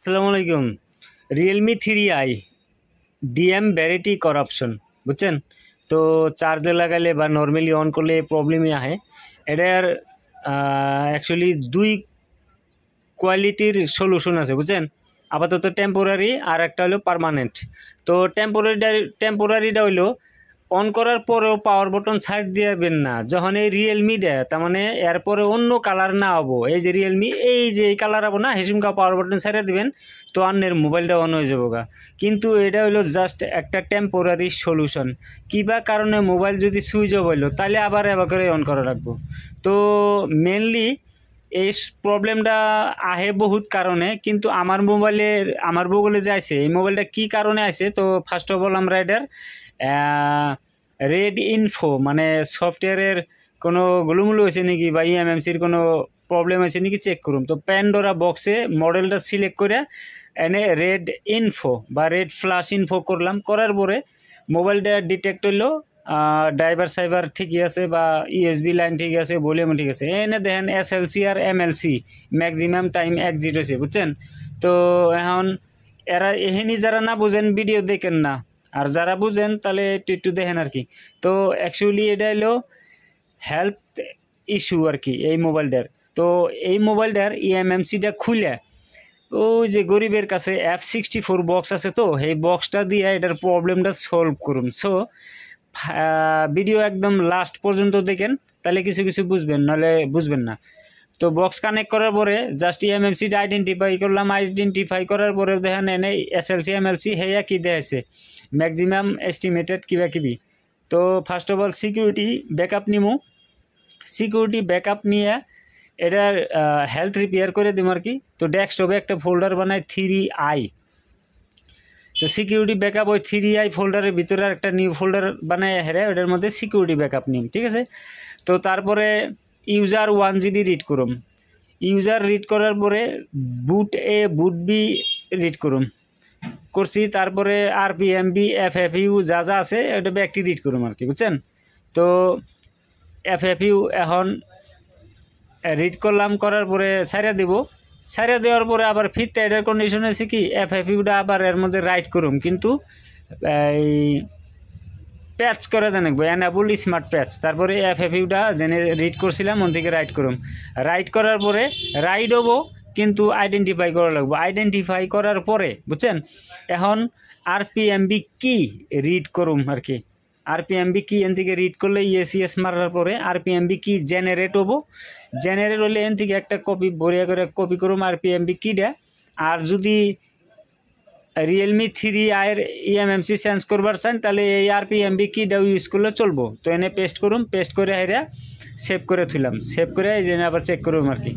আসসালামু আলাইকুম। Realme 3i DM variety corruption বুঝছেন? তো চার্জে লাগালে বা নর্মালি অন করলে প্রবলেমই আহে। এটার অ্যাকচুয়ালি দুই কোয়ালিটির সলিউশন আছে বুঝছেন। আপাতত টেম্পোরারি আর একটা হলো পার্মানেন্ট। তো টেম্পোরারিটা হইলো অন করার পরেও পাওয়ার বাটন ছাড় দিবেন না যখন এই রিয়েলমি দেয়, তার মানে এরপরে অন্য কালার না হবো। এই যে রিয়েলমি এই যে এই কালার হবো না, হেসুমকা পাওয়ার বাটন ছাড়া দিবেন তো অন্যের মোবাইলটা অন হয়ে যাবো গা। কিন্তু এটা হলো জাস্ট একটা টেম্পোরারি সলিউশন। কিবা কারণে মোবাইল যদি সুইচ অফ হইলো তাহলে আবার এবার করে অন করা রাখবো। তো মেনলি এই প্রবলেমটা আহে বহুত কারণে, কিন্তু আমার বগলে যে আছে এই মোবাইলটা কি কারণে আছে, তো ফার্স্ট অফ অল আমরা এটার রেড ইনফো মানে সফটওয়্যারের কোনো গুলুমুলু হয়েছে নাকি বা ইএমএমসির কোনো প্রবলেম আছে নাকি চেক করুন। তো প্যান্ডোরা বক্সে মডেলটা সিলেক্ট করে এনে রেড ইনফো বা রেড ফ্ল্যাশ ইনফো করলাম, করার পরে মোবাইলটা ডিটেক্ট হইলো ড্রাইভার সাইবার ঠিকই আছে বা ইউএসবি লাইন ঠিক আছে, ভলিউম ঠিক আছে। এনে দেখেন এসএলসি আর এমএলসি ম্যাক্সিমাম টাইম এক্সিট হয়েছে বুঝছেন। তো এখন এরা এহেনি যারা না বুঝেন ভিডিও দেখেন না, আর যারা বুঝেন তাহলে একটু একটু দেখেন আর কি। তো অ্যাকচুয়ালি এটা হলো হেলথ ইস্যু আর কি এই মোবাইলটার। তো এই মোবাইলটার ইএমএমসিটা খুলে ওই যে গরিবের কাছে F64 বক্স আছে, তো এই বক্সটা দিয়ে এটার প্রবলেমটা সলভ করুন। সো ভিডিও একদম লাস্ট পর্যন্ত দেখেন, তাহলে কিছু কিছু বুঝবেন, নাহলে বুঝবেন না। তো বক্স কানেক্ট করার পরে জাস্ট ইএমএমসিটা আইডেন্টিফাই করলাম, আইডেন্টিফাই করার পরে দেখেন এনে এসএলসি এমএলসি হেয়া কি দেখাইছে ম্যাক্সিমাম এস্টিমেটেড কিবা কিবি। তো first of all security backup নিমু, সিকিউরিটি ব্যাকআপ নিয়ে এটার হেলথ রিপেয়ার করে দিব আর কি। তো ডেস্কটপে একটা ফোল্ডার বানাই 3i। তো সিকিউরিটি ব্যাকআপ ওই 3i ফোল্ডারের ভিতরে একটা নিউ ফোল্ডার বানায় হেরে ওটার মধ্যে সিকিউরিটি ব্যাকআপ নিম, ঠিক আছে। তো তারপরে ইউজার 1 GB রিড করুম, ইউজার রিড করার পরে বুট বুট বি রিড করছি। তারপরে আরপিএমবি এফএফইউ যা যা আছে ওটা ব্যাকটি রিড করুম আর কি বুঝছেন। তো এফএফইউ এখন রিড করলাম, করার পরে ছাইরা দিব, ছাইরা দেওয়ার পরে আবার ফিরতে এটার কন্ডিশন আছে কি এফএফইউটা আবার এর মধ্যে রাইট করুম, কিন্তু এই প্যাচ করে দেন এনাবল স্মার্ট প্যাচ। তারপরে এফএফইউটা জেনে রিড করছিলাম ওন থেকে রাইট করুম, রাইট করার পরে রাইড হবো, কিন্তু আইডেন্টিফাই করা লাগবো। আইডেন্টিফাই করার পরে বুঝছেন এখন আরপিএমবি কি রিড করুম আর কি। আরপিএমবি কি এন থেকে রিড করলে ইএসিএস মারার পরে আরপিএমবি কি জেনারেট হবো, জেনারেট হলে এন থেকে একটা কপি বড়িয়া করে কপি করুম আরপিএমবি কিটা। আর যদি রিয়েলমি 3i এর ইএমএমসি চেঞ্জ করবার চান তাহলে এই আরপিএমবি কিটাও ইউজ করলে চলবো। তো এনে পেস্ট করুম, পেস্ট করে হেরা সেভ করে থুইলাম, সেভ করে এই যে আবার চেক করুম আর কি।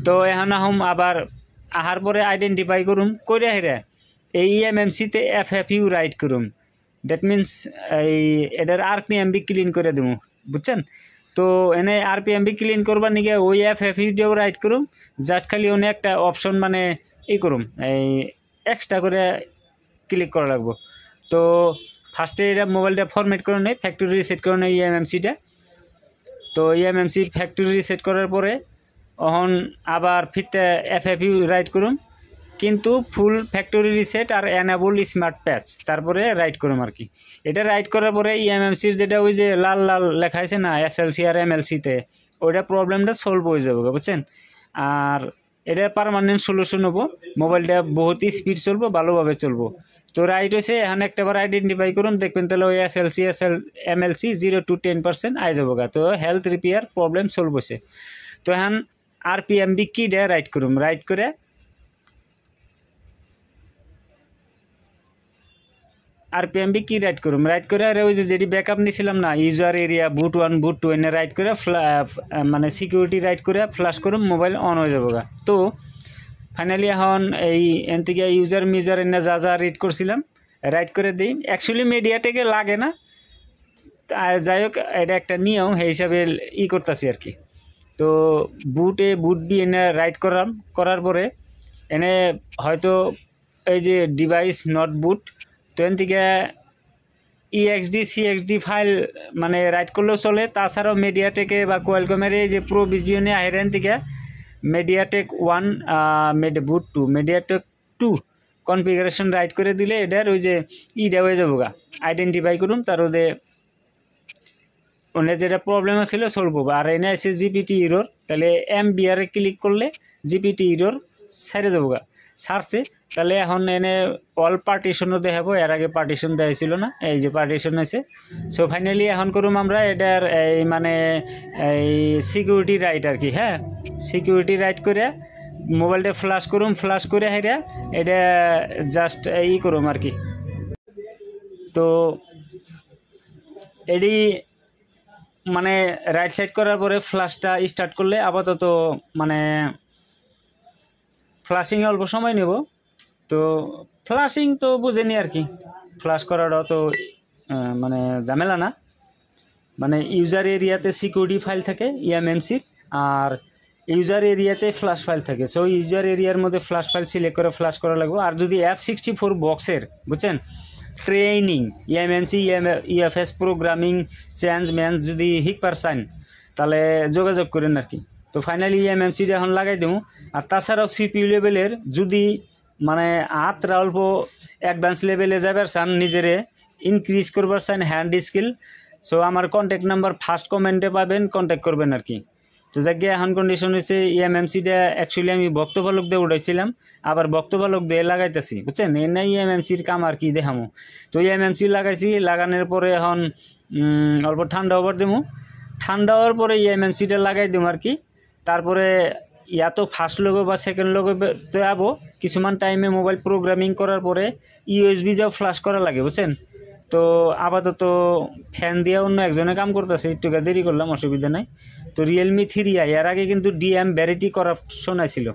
তো এখন আহম আবার আহার পরে আইডেন্টিফাই করুম করে হেরা এই ইএমএমসিতে এফএফইউ রাইট করুম। দ্যাট মিনস এই এটার আরপিএমবি ক্লিন করে দেবো বুঝছেন। তো এনে আরপিএমবি ক্লিন করবার নিকে ওই এফএফইউটাও রাইট করুম, জাস্ট খালি অনেক একটা অপশন মানে ই করুম এই এক্সট্রা করে ক্লিক করা লাগবো। তো ফার্স্টে এটা মোবাইলটা ফরম্যাট করে নেই, ফ্যাক্টরি রিসেট করে নেই ইএমএমসিটা। তো ইএমএমসি ফ্যাক্টরি রিসেট করার পরে এখন আবার ফিরতে এফএফইউ রাইট করুম, কিন্তু ফুল ফ্যাক্টরি রিসেট আর এনাবল স্মার্ট প্যাচ তারপরে রাইট করুম আর কি। এটা রাইট করার পরে ইএমএমসির যেটা ওই যে লাল লাল লেখা আছে না এসএলসি আর এমএলসিতে, ওইটা প্রবলেমটা সলভ হয়ে যাবে বুঝছেন। আর এটা পার্মানেন্ট সলিউশন হবো, মোবাইলটা বহুত স্পিড চলবো, ভালোভাবে চলবো। তো রাইট হয়েছে এখন একটাবার আইডেন্টিফাই করুন, দেখবেন তাহলে ওই এসএলসি এমএলসি 0 to 10% আই যাবো গা। তো হেলথ রিপেয়ার প্রবলেম সলভ হয়েছে। তো এখন আরপিএমবি কি ডে রাইট করুম, রাইট করে আরপিএমবি কি রাইট করুম, রাইট করে আর ওই যে যেটি ব্যাকআপ নিয়েছিলাম না ইউজার এরিয়া বুট 1 বুট 2 এনে রাইট করে মানে সিকিউরিটি রাইট করে ফ্ল্যাশ করুম, মোবাইল অন হয়ে যাবো গা। তো ফাইনালি এখন এই এন থেকে ইউজার মিউজার এনে যা যা রিড করছিলাম রাইট করে দিই। অ্যাকচুয়ালি মিডিয়াটেকে লাগে না, যাই হোক এটা একটা নিয়ম সেই হিসাবে ই করতেছি আর কি। তো বুট বি এনে রাইট করলাম, করার পরে এনে হয়তো এই যে ডিভাইস নট বুট, তো এন থেকে ইএক্সডি সিএক্সডি ফাইল মানে রাইট করলেও চলে। তাছাড়াও মিডিয়াটেকে বা কোয়ালকমের এই যে প্রো ভিজিওনে আহেরেন থেকে মিডিয়াটেক 1 বুট 2 মিডিয়াটেক 2 কনফিগারেশন রাইট করে দিলে এটার ওই যে ইটা হয়ে যাবো গা, আইডেন্টিফাই করুন তার ওদের ওনের যেটা প্রবলেম ছিল সলভ হবে। আর এনে আছে জিপিটি ইরোর, তাহলে এমবিআরে ক্লিক করলে জিপিটি ইরোর ছেড়ে যাবো গা সার্চে। তাহলে এখন এনে অল পার্টিশনও দেখাবো, এর আগে পার্টিশন দেওয়া ছিল না, এই যে পার্টিশন আছে। সো ফাইনালি এখন করুম আমরা এটার এই মানে এই সিকিউরিটি রাইট আর কি, হ্যাঁ সিকিউরিটি রাইট করে মোবাইলটা ফ্লাশ করুম, ফ্লাশ করে হেরা এটা জাস্ট ই করুম আর কি। তো এডি মানে রাইট সাইড করার পরে ফ্লাশটা স্টার্ট করলে আপাতত মানে ফ্লাশিংয়ে অল্প সময় নেব। তো ফ্লাশিং তো বুঝেনি আর কি, ফ্লাশ করাটা তো মানে ঝামেলা না। মানে ইউজার এরিয়াতে সিকিউরিটি ফাইল থাকে ইএমএমসির, আর ইউজার এরিয়াতে ফ্লাশ ফাইল থাকে। সো ইউজার এরিয়ার মধ্যে ফ্লাশ ফাইল সিলেক্ট করে ফ্লাশ করা লাগবে। আর যদি F64 বক্সের বুঝছেন training eMMC EF-S programming change man যদি হিকপার চান তাহলে যোগাযোগ করেন আর কি। তো ফাইনালি ইএমএমসিটা এখন লাগাই দেবো। আর তাছাড়াও সিপিইউ লেভেলের যদি মানে আতরা অল্প অ্যাডভান্স লেভেলে যাবার চান, নিজেরে ইনক্রিজ করবার চান হ্যান্ড স্কিল, সো আমার কন্ট্যাক্ট নাম্বার ফার্স্ট কমেন্টে পাবেন, কন্ট্যাক্ট করবেন আর কি। তো যাকে এখন কন্ডিশন হচ্ছে ইএমএমসিটা অ্যাকচুয়ালি আমি বক্তব্যলোক দিয়ে উঠাইছিলাম, আবার বক্তব্যলোক দিয়ে লাগাইতেছি বুঝছেন, এ নাই ইএমএমসির কাম আর কি দেখামো। তো ইএমএমসি লাগাইছি, লাগানোর পরে এখন অল্প ঠান্ডা হবার দেবো, ঠান্ডা হওয়ার পরে ইএমএমসিটা লাগাই দেবো আর কি। তারপরে ইয়া তো ফার্স্ট লোগো বা সেকেন্ড লোগো তো যাবো, কিছুমান টাইমে মোবাইল প্রোগ্রামিং করার পরে ইউএসবি দিয়েও ফ্লাশ করা লাগে বুঝছেন। তো আপাতত ফ্যান দিয়ে অন্য একজনে কাম করতেছে, একটু দেরি করলাম, অসুবিধা নাই। তো রিয়েলমি 3i এর আগে কিন্তু ডিএম ভ্যারিটি করাপশন আছিল,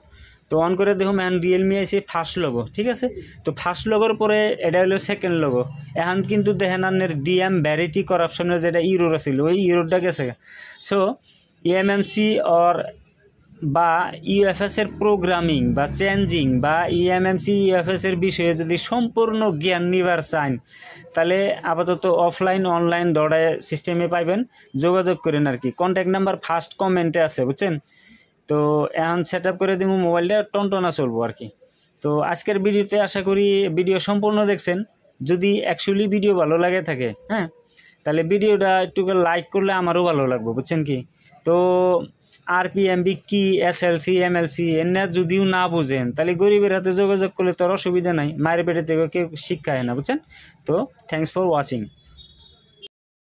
তো অন করে দেখুন এখন রিয়েলমি আছে ফার্স্ট লোগো, ঠিক আছে। তো ফার্স্ট লোগোর পরে এটা হলো সেকেন্ড লোগো, এখন কিন্তু দেখেন আপনার ডিএম ভ্যারিটি করাপশনের যেটা ইউরোর ছিল ওই ইউরোটা গেছে। সো ইএমএমসি অর বা ইউএফএস এর প্রোগ্রামিং বা চেঞ্জিং বা ইএমএমসি ইউএফএস এর বিষয়ে যদি সম্পূর্ণ জ্ঞান নিবার চান তাহলে আপাতত অফলাইন অনলাইন দৌড়ায় সিস্টেমে পাইবেন, যোগাযোগ করেন আর কি। কন্ট্যাক্ট নাম্বার ফার্স্ট কমেন্টে আছে বুঝছেন। তো এখন সেট আপ করে দিব, মোবাইলটা টনটনা চলবো আর কি। তো আজকের ভিডিওতে আশা করি ভিডিও সম্পূর্ণ দেখছেন। যদি অ্যাকচুয়ালি ভিডিও ভালো লাগে থাকে হ্যাঁ, তাহলে ভিডিওটা একটু লাইক করলে আমারও ভালো লাগবে বুঝছেন কি। তো আরপিএমবি কি এসএলসি এমএলসি এনে যদিও না বুঝেন তাহলে গরিবের হাতে যোগাযোগ করলে তোর অসুবিধা নাই, মায়ের পেটে থেকে কেউ শিক্ষা হয় না বুঝছেন। তো থ্যাংকস ফর ওয়াচিং।